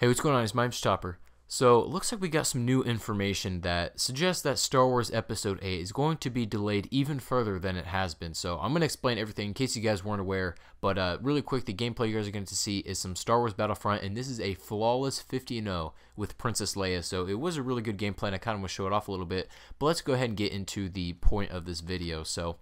Hey, what's going on? It's Mimes Chopper. So, it looks like we got some new information that suggests that Star Wars Episode 8 is going to be delayed even further than it has been. So, I'm going to explain everything in case you guys weren't aware. But really quick, the gameplay you guys are going to see is some Star Wars Battlefront, and this is a flawless 50-0 with Princess Leia. So, it was a really good gameplay, and I kind of want to show it off a little bit. But let's go ahead and get into the point of this video. So,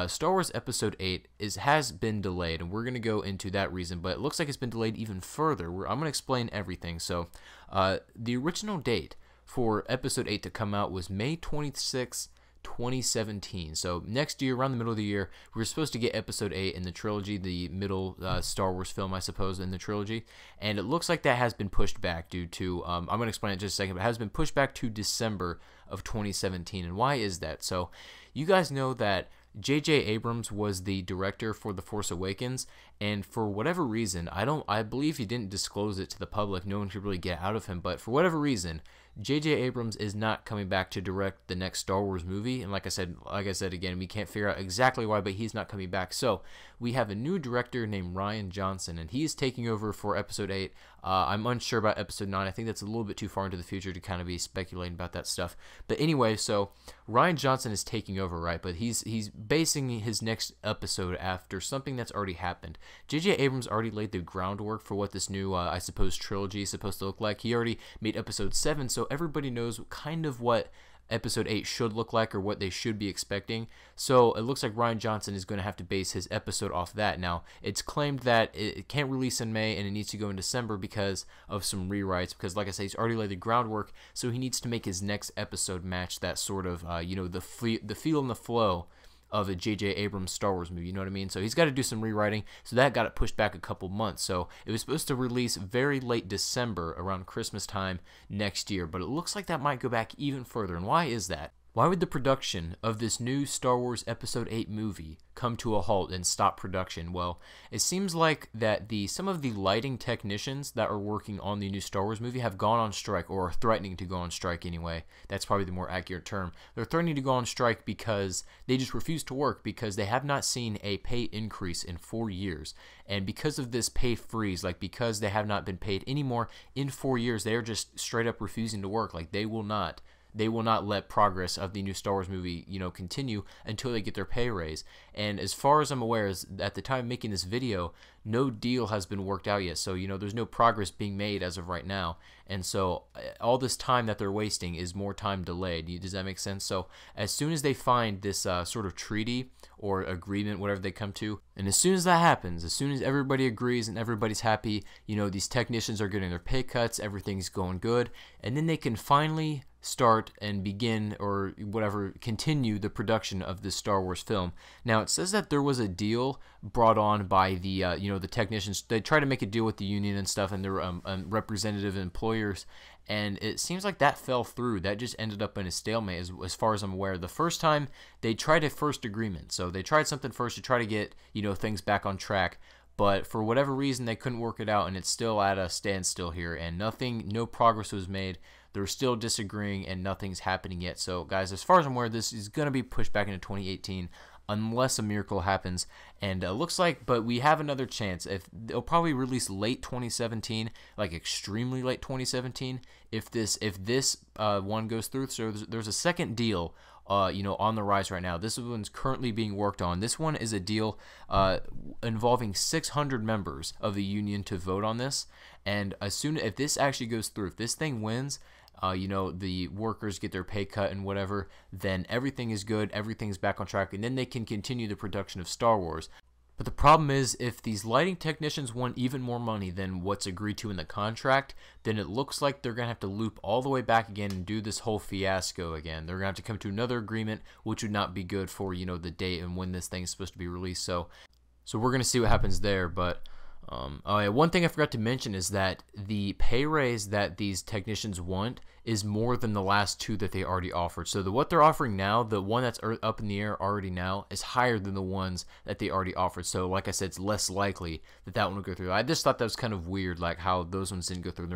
Star Wars Episode 8 has been delayed, and we're going to go into that reason. But it looks like it's been delayed even further. I'm going to explain everything. So, the original date for Episode 8 to come out was May 26, 2017. So next year, around the middle of the year, we were supposed to get Episode 8 in the trilogy, the middle Star Wars film, I suppose, in the trilogy. And it looks like that has been pushed back due to, I'm going to explain it in just a second, but it has been pushed back to December of 2017. And why is that? So you guys know that JJ Abrams was the director for The Force Awakens, and for whatever reason, I believe he didn't disclose it to the public. No one could really get out of him, but for whatever reason, JJ Abrams is not coming back to direct the next Star Wars movie. And like I said again, we can't figure out exactly why, but he's not coming back. So we have a new director named Rian Johnson, and he's taking over for Episode 8. I'm unsure about Episode 9. I think that's a little bit too far into the future to kind of be speculating about that stuff. But anyway, so Rian Johnson is taking over, right? But he's basing his next episode after something that's already happened. JJ Abrams already laid the groundwork for what this new, I suppose, trilogy is supposed to look like. He already made Episode 7, so everybody knows kind of what Episode 8 should look like or what they should be expecting. So it looks like Rian Johnson is going to have to base his episode off that. Now, it's claimed that it can't release in May and it needs to go in December because of some rewrites. Because, like I said, he's already laid the groundwork, so he needs to make his next episode match that sort of, the feel and the flow of a JJ Abrams Star Wars movie, you know what I mean? So he's got to do some rewriting, so that got it pushed back a couple months. So it was supposed to release very late December, around Christmas time next year, but it looks like that might go back even further. And why is that? Why would the production of this new Star Wars Episode 8 movie come to a halt and stop production? Well, it seems like that some of the lighting technicians that are working on the new Star Wars movie have gone on strike, or are threatening to go on strike anyway. That's probably the more accurate term. They're threatening to go on strike because they just refuse to work because they have not seen a pay increase in 4 years. And because of this pay freeze, like because they have not been paid anymore in 4 years, they are just straight up refusing to work. Like they will not let progress of the new Star Wars movie, continue until they get their pay raise. And as far as I'm aware, at the time of making this video, no deal has been worked out yet. So, there's no progress being made as of right now. And so all this time that they're wasting is more time delayed. Does that make sense? So as soon as they find this sort of treaty or agreement, whatever they come to, and as soon as that happens, as soon as everybody agrees and everybody's happy, these technicians are getting their pay cuts, everything's going good, and then they can finally start and begin, or whatever, continue the production of this Star Wars film. Now, it says that there was a deal brought on by the the technicians. They tried to make a deal with the union and stuff, and their representative employers, and it seems like that fell through. That just ended up in a stalemate, as far as I'm aware. The first time they tried a first agreement, so they tried something first to try to get things back on track. But for whatever reason, they couldn't work it out, and it's still at a standstill here, and no progress was made. They're still disagreeing, and nothing's happening yet. So, guys, as far as I'm aware, this is going to be pushed back into 2018 unless a miracle happens. And looks like, but we have another chance. If they'll probably release late 2017, like extremely late 2017, if this one goes through. So there's a second deal on the rise right now. This one's currently being worked on. This one is a deal involving 600 members of the union to vote on this. And if this actually goes through, if this thing wins, the workers get their pay cut and whatever, then everything is good, everything's back on track, and then they can continue the production of Star Wars. But the problem is, if these lighting technicians want even more money than what's agreed to in the contract, then it looks like they're going to have to loop all the way back again and do this whole fiasco again. They're going to have to come to another agreement, which would not be good for, the date and when this thing is supposed to be released. So we're going to see what happens there, but one thing I forgot to mention is that the pay raise that these technicians want is more than the last two that they already offered. So what they're offering now, the one that's up in the air already now, is higher than the ones that they already offered. So like I said, it's less likely that one will go through. I just thought that was kind of weird, like how those ones didn't go through.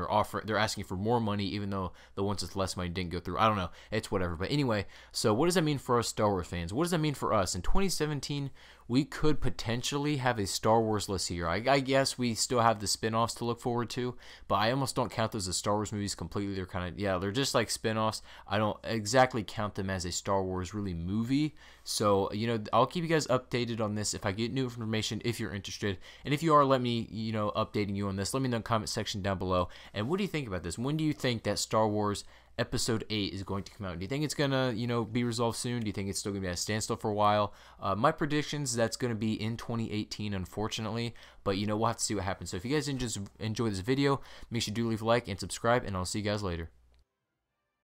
They're asking for more money, even though the ones with less money didn't go through. I don't know. It's whatever. But anyway, so what does that mean for us Star Wars fans? What does that mean for us? In 2017, we could potentially have a Star Wars list here. I guess we still have the spin-offs to look forward to, but I almost don't count those as Star Wars movies completely. They're kind of, yeah, they're just like spin-offs. I don't exactly count them as a Star Wars really movie. So, you know, I'll keep you guys updated on this if I get new information, if you're interested. And if you are, let me, you know, updating you on this. Let me know in the comment section down below. And what do you think about this? When do you think that Star Wars Episode 8 is going to come out? Do you think it's going to, you know, be resolved soon? Do you think it's still going to be at a standstill for a while? My predictions, that's going to be in 2018, unfortunately. But, you know, we'll have to see what happens. So if you guys enjoy this video, make sure you do leave a like and subscribe, and I'll see you guys later.